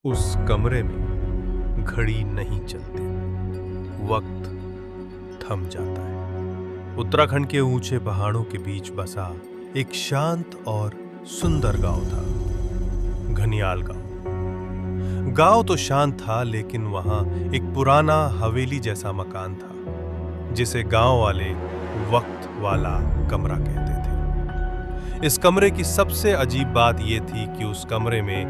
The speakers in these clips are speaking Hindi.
उस कमरे में घड़ी नहीं चलती, वक्त थम जाता है। उत्तराखंड के ऊंचे पहाड़ों के बीच बसा एक शांत और सुंदर गांव था, घनियाल गांव। गांव तो शांत था, लेकिन वहां एक पुराना हवेली जैसा मकान था, जिसे गांव वाले वक्त वाला कमरा कहते थे। इस कमरे की सबसे अजीब बात यह थी कि उस कमरे में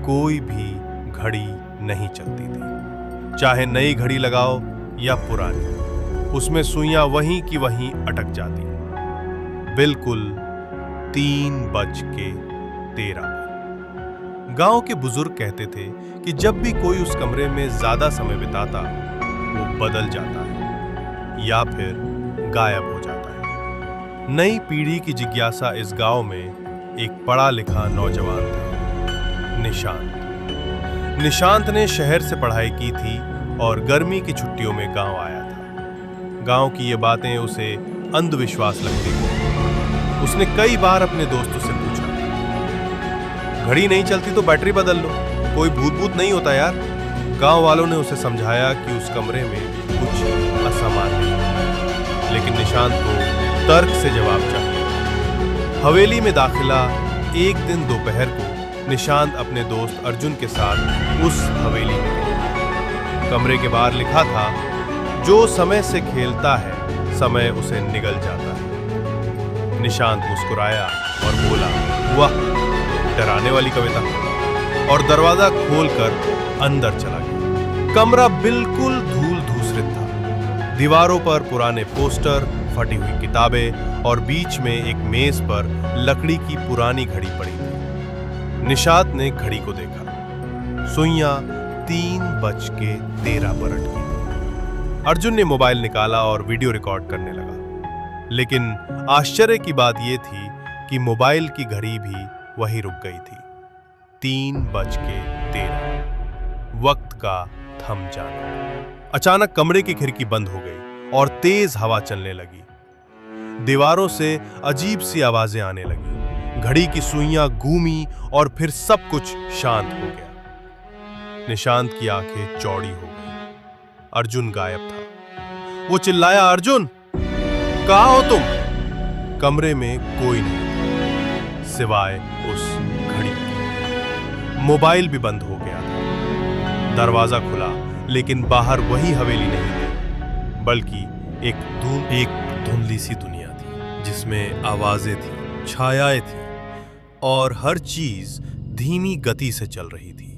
कोई भी घड़ी नहीं चलती थी। चाहे नई घड़ी लगाओ या पुरानी, उसमें सुइयां वहीं की वहीं अटक जाती, बिल्कुल 3:13 पर। गांव के बुजुर्ग कहते थे कि जब भी कोई उस कमरे में ज्यादा समय बिताता, वो बदल जाता है या फिर गायब हो जाता है। नई पीढ़ी की जिज्ञासा इस गांव में एक पढ़ा लिखा नौजवान था, निशांत। निशांत ने शहर से पढ़ाई की थी और गर्मी की छुट्टियों में गांव आया था। गांव की ये बातें उसे अंधविश्वास लगती थी। उसने कई बार अपने दोस्तों से पूछा, घड़ी नहीं चलती तो बैटरी बदल लो, कोई भूत नहीं होता यार। गांव वालों ने उसे समझाया कि उस कमरे में कुछ असामान्य है, लेकिन निशांत को तर्क से जवाब चाहिए। हवेली में दाखिला एक दिन दोपहर को निशांत अपने दोस्त अर्जुन के साथ उस हवेली में गया। कमरे के बाहर लिखा था, जो समय से खेलता है समय उसे निगल जाता है। निशांत मुस्कुराया और बोला, वाह, डराने वाली कविता, और दरवाजा खोलकर अंदर चला गया। कमरा बिल्कुल धूल धूसरित था। दीवारों पर पुराने पोस्टर, फटी हुई किताबें और बीच में एक मेज पर लकड़ी की पुरानी घड़ी पड़ी थी। निशांत ने घड़ी को देखा, सुइयां 3:13 पर अटकी थी। अर्जुन ने मोबाइल निकाला और वीडियो रिकॉर्ड करने लगा, लेकिन आश्चर्य की बात यह थी कि मोबाइल की घड़ी भी वहीं रुक गई थी। 3:13, वक्त का थम जाना। अचानक कमरे की खिड़की बंद हो गई और तेज हवा चलने लगी। दीवारों से अजीब सी आवाजें आने लगी। घड़ी की सुइयां घूमी और फिर सब कुछ शांत हो गया। निशांत की आंखें चौड़ी हो गई। अर्जुन गायब था। वो चिल्लाया, अर्जुन, कहां हो तुम? कमरे में कोई नहीं सिवाय उस घड़ी के। मोबाइल भी बंद हो गया था। दरवाजा खुला, लेकिन बाहर वही हवेली नहीं थी, बल्कि एक धुंधली सी दुनिया थी, जिसमें आवाजें थी, छायाएं थी और हर चीज धीमी गति से चल रही थी।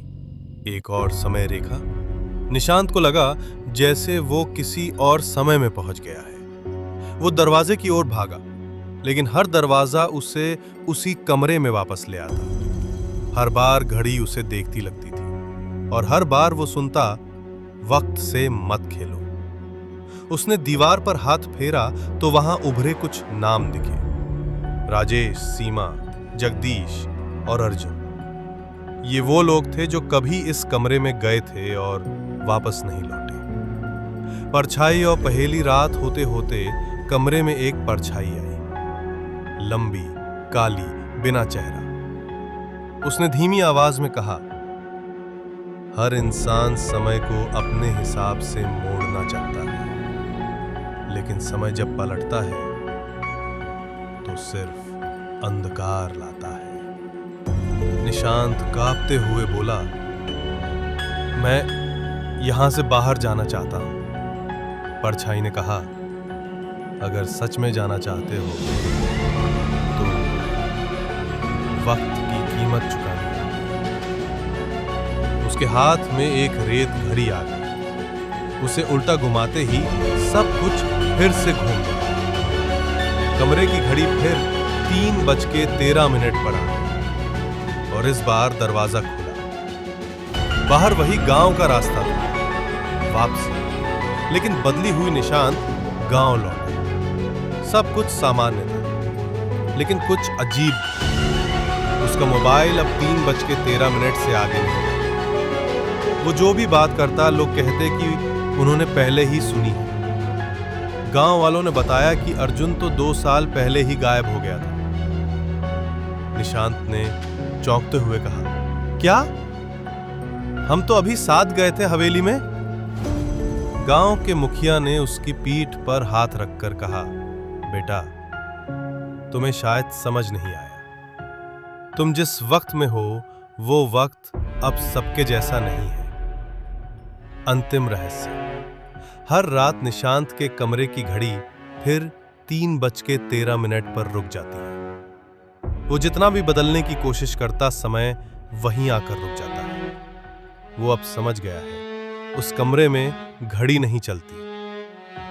एक और समय रेखा। निशांत को लगा जैसे वो किसी और समय में पहुंच गया है। वो दरवाजे की ओर भागा, लेकिन हर दरवाजा उसे उसी कमरे में वापस ले आता। हर बार घड़ी उसे देखती लगती थी और हर बार वो सुनता, वक्त से मत खेलो। उसने दीवार पर हाथ फेरा तो वहां उभरे कुछ नाम दिखे, राजेश, सीमा, जगदीश और अर्जुन। ये वो लोग थे जो कभी इस कमरे में गए थे और वापस नहीं लौटे। परछाई और पहेली रात होते होते कमरे में एक परछाई आई, लंबी, काली, बिना चेहरा। उसने धीमी आवाज में कहा, हर इंसान समय को अपने हिसाब से मोड़ना चाहता है, लेकिन समय जब पलटता है तो सिर्फ अंधकार लाता है। निशांत कांपते हुए बोला, मैं यहां से बाहर जाना चाहता हूं। परछाई ने कहा, अगर सच में जाना चाहते हो तो वक्त की कीमत चुकानी है। उसके हाथ में एक रेत घड़ी आ गई। उसे उल्टा घुमाते ही सब कुछ फिर से घूम गया। कमरे की घड़ी फिर 3:13 पर आ गई और इस बार दरवाजा खुला। बाहर वही गांव का रास्ता था, वापसी। लेकिन बदली हुई निशांत गांव लौटा। सब कुछ सामान्य था, लेकिन कुछ अजीब। उसका मोबाइल अब 3:13 से आगे नहीं। वो जो भी बात करता, लोग कहते कि उन्होंने पहले ही सुनी है। गांव वालों ने बताया कि अर्जुन तो 2 साल पहले ही गायब हो गया था। निशांत ने चौंकते हुए कहा, क्या? हम तो अभी साथ गए थे हवेली में। गांव के मुखिया ने उसकी पीठ पर हाथ रखकर कहा, बेटा, तुम्हें शायद समझ नहीं आया। तुम जिस वक्त में हो वो वक्त अब सबके जैसा नहीं है। अंतिम रहस्य। हर रात निशांत के कमरे की घड़ी फिर 3:13 पर रुक जाती है। वो जितना भी बदलने की कोशिश करता, समय वहीं आकर रुक जाता है। वो अब समझ गया है, उस कमरे में घड़ी नहीं चलती,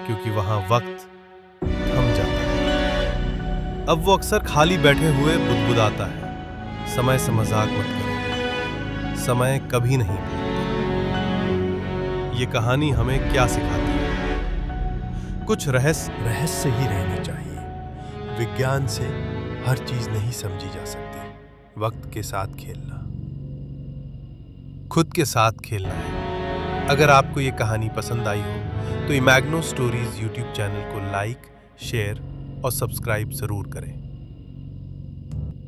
क्योंकि वहां वक्त थम जाता है। अब वो अक्सर खाली बैठे हुए बुदबुदाता है, समय से मजाक मत करो, समय कभी नहीं भूलता। ये कहानी हमें क्या सिखाती है? कुछ रहस्य ही रहने चाहिए। विज्ञान से हर चीज नहीं समझी जा सकती। वक्त के साथ खेलना, खुद के साथ खेलना है। अगर आपको ये कहानी पसंद आई हो तो इमैग्नो स्टोरीज यूट्यूब चैनल को लाइक, शेयर और सब्सक्राइब जरूर करें।